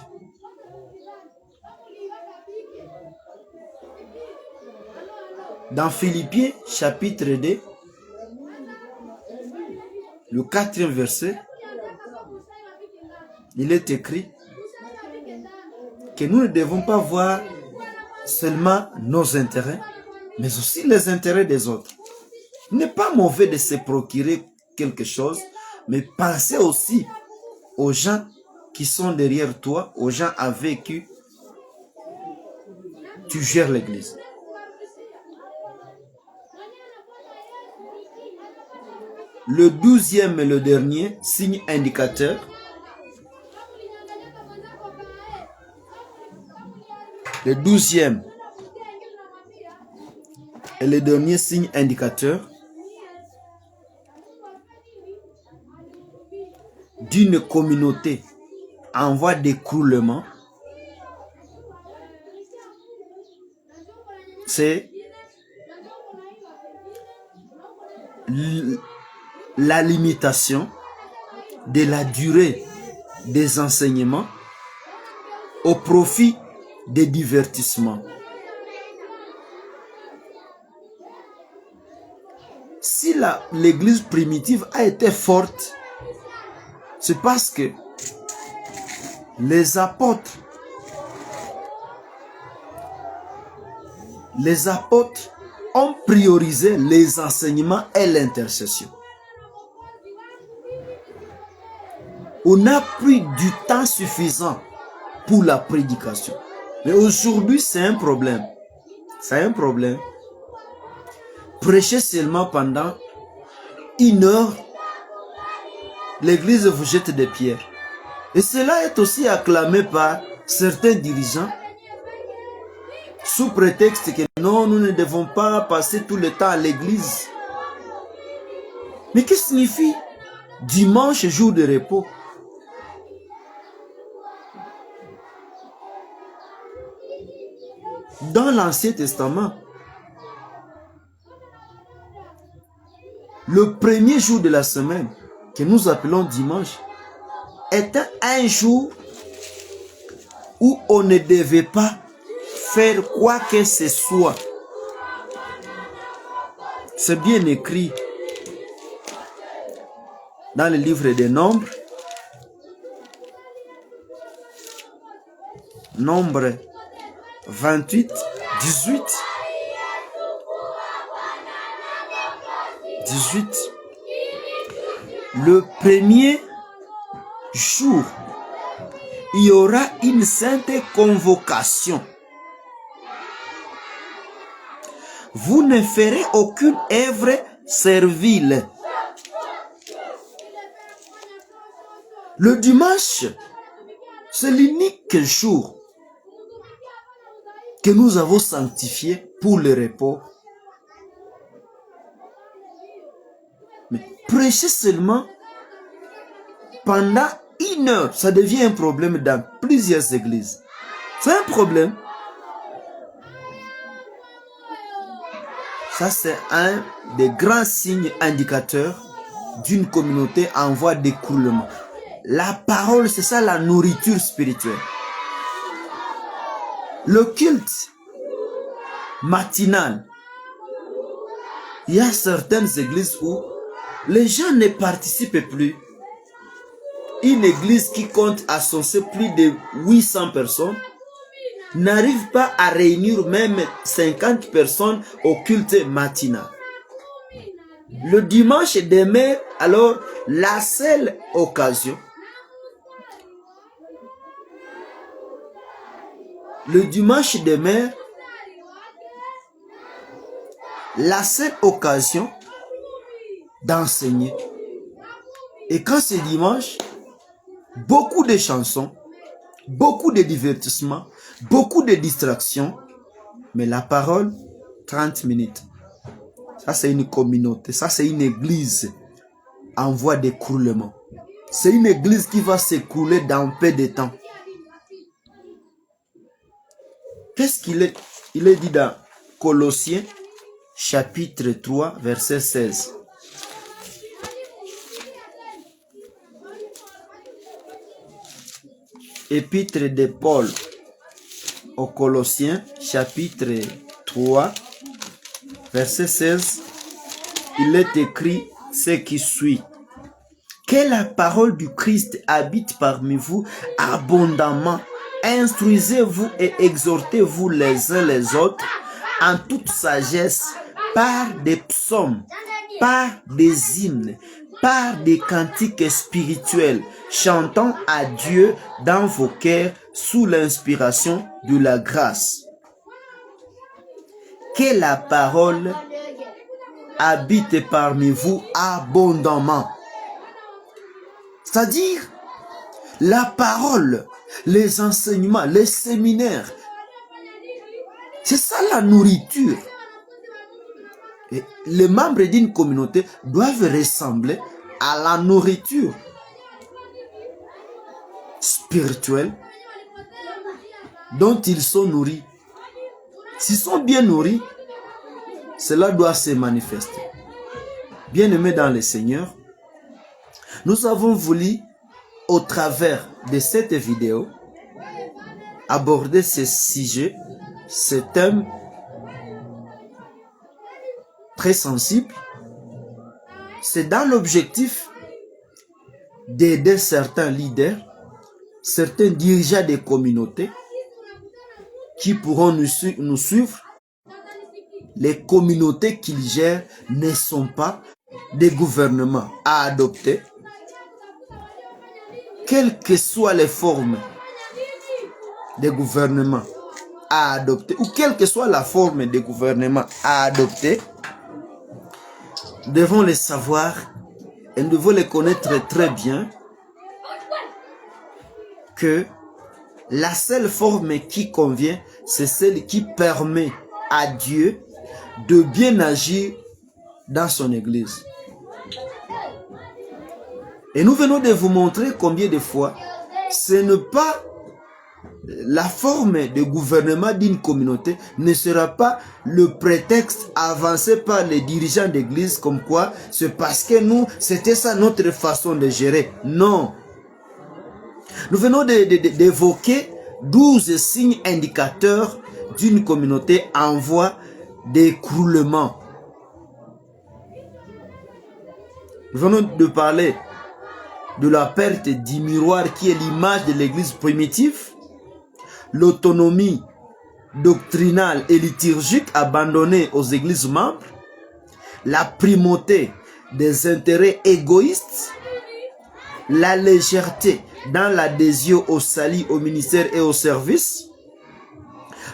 Dans Philippiens chapitre 2, le 4e verset, il est écrit que nous ne devons pas voir seulement nos intérêts, mais aussi les intérêts des autres. Il n'est pas mauvais de se procurer quelque chose, mais pensez aussi aux gens qui sont derrière toi, aux gens avec qui tu gères l'église. Le 12e et le dernier signe indicateur, le 12e et le dernier signe indicateur d'une communauté en voie d'écroulement, c'est la limitation de la durée des enseignements au profit des divertissements. Si l'église primitive a été forte, c'est parce que les apôtres ont priorisé les enseignements et l'intercession. On a pris du temps suffisant pour la prédication. Mais aujourd'hui, c'est un problème. C'est un problème. Prêchez seulement pendant 1 heure, l'église vous jette des pierres. Et cela est aussi acclamé par certains dirigeants sous prétexte que non, nous ne devons pas passer tout le temps à l'église. Mais que signifie dimanche, jour de repos? Dans l'Ancien Testament, le premier jour de la semaine, que nous appelons dimanche, était un jour où on ne devait pas faire quoi que ce soit. C'est bien écrit dans le livre des Nombres. Nombre 28, 18. 18. Le premier jour, il y aura une sainte convocation. Vous ne ferez aucune œuvre servile. Le dimanche, c'est l'unique jour que nous avons sanctifié pour le repos. Mais prêcher seulement pendant 1 heure, ça devient un problème dans plusieurs églises. C'est un problème. Ça, c'est un des grands signes indicateurs d'une communauté en voie d'écroulement. La parole, c'est ça la nourriture spirituelle. Le culte matinal. Il y a certaines églises où les gens ne participent plus. Une église qui compte à son sein plus de 800 personnes n'arrive pas à réunir même 50 personnes au culte matinal. Le dimanche demeure alors la seule occasion. Le dimanche demeure la seule occasion d'enseigner. Et quand c'est dimanche, beaucoup de chansons, beaucoup de divertissements, beaucoup de distractions, mais la parole, 30 minutes. Ça, c'est une communauté, ça, c'est une église en voie d'écroulement. C'est une église qui va s'écrouler dans peu de temps. Qu'est-ce qu'il est? Il est dit dans Colossiens, chapitre 3, verset 16. Épître de Paul aux Colossiens, chapitre 3, verset 16, il est écrit ce qui suit. Que la parole du Christ habite parmi vous abondamment. Instruisez-vous et exhortez-vous les uns les autres en toute sagesse par des psaumes, par des hymnes, par des cantiques spirituels, chantant à Dieu dans vos cœurs sous l'inspiration de la grâce. Que la parole habite parmi vous abondamment. C'est-à-dire, la parole, les enseignements, les séminaires, c'est ça la nourriture. Et les membres d'une communauté doivent ressembler à la nourriture spirituelle dont ils sont nourris. S'ils sont bien nourris, cela doit se manifester. Bien-aimés dans le Seigneur, nous avons voulu, au travers de cette vidéo, aborder ce sujet, ce thème très sensible. C'est dans l'objectif d'aider certains leaders, certains dirigeants des communautés qui pourront nous suivre. Les communautés qu'ils gèrent ne sont pas des gouvernements à adopter, quelles que soient les formes de gouvernement à adopter, ou quelle que soit la forme de gouvernement à adopter, nous devons les savoir et nous devons les connaître très bien que la seule forme qui convient, c'est celle qui permet à Dieu de bien agir dans son Église. Et nous venons de vous montrer combien de fois ce n'est pas la forme de gouvernement d'une communauté ne sera pas le prétexte avancé par les dirigeants d'église comme quoi c'est parce que nous, c'était ça notre façon de gérer. Non. Nous venons d'évoquer 12 signes indicateurs d'une communauté en voie d'écroulement. Nous venons de parler de la perte du miroir qui est l'image de l'église primitive, l'autonomie doctrinale et liturgique abandonnée aux églises membres, la primauté des intérêts égoïstes, la légèreté dans l'adhésion au salut, au ministère et au service,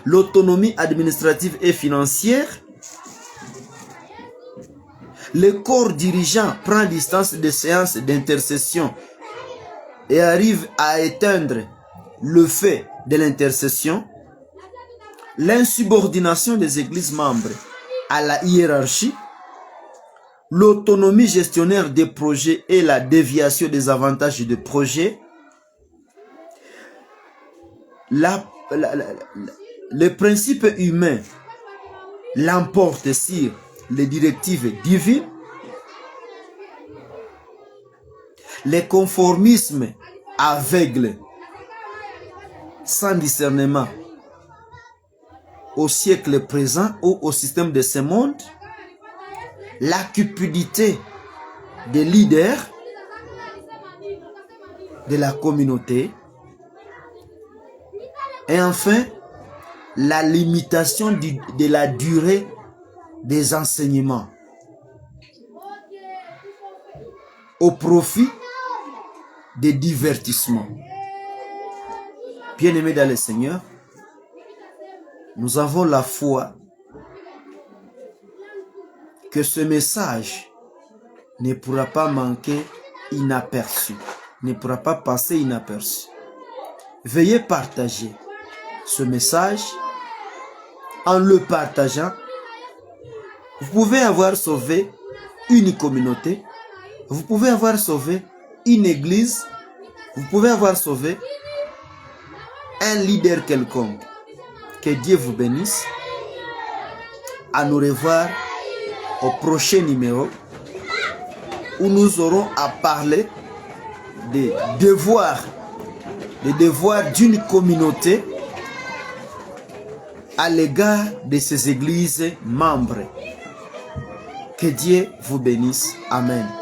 l'autonomie administrative et financière. Le corps dirigeant prend distance des séances d'intercession et arrive à éteindre le fait de l'intercession. L'insubordination des églises membres à la hiérarchie, l'autonomie gestionnaire des projets et la déviation des avantages des projets, le principe humain l'emporte sur les directives divines, le conformisme aveugle sans discernement au siècle présent ou au système de ce monde, la cupidité des leaders de la communauté et enfin la limitation de la durée des enseignements au profit des divertissements. Bien-aimés dans le Seigneur, nous avons la foi que ce message ne pourra pas manquer inaperçu, ne pourra pas passer inaperçu. Veuillez partager ce message. En le partageant, vous pouvez avoir sauvé une communauté, vous pouvez avoir sauvé une église, vous pouvez avoir sauvé un leader quelconque. Que Dieu vous bénisse. À nous revoir au prochain numéro où nous aurons à parler des devoirs d'une communauté à l'égard de ses églises membres. Que Dieu vous bénisse. Amen.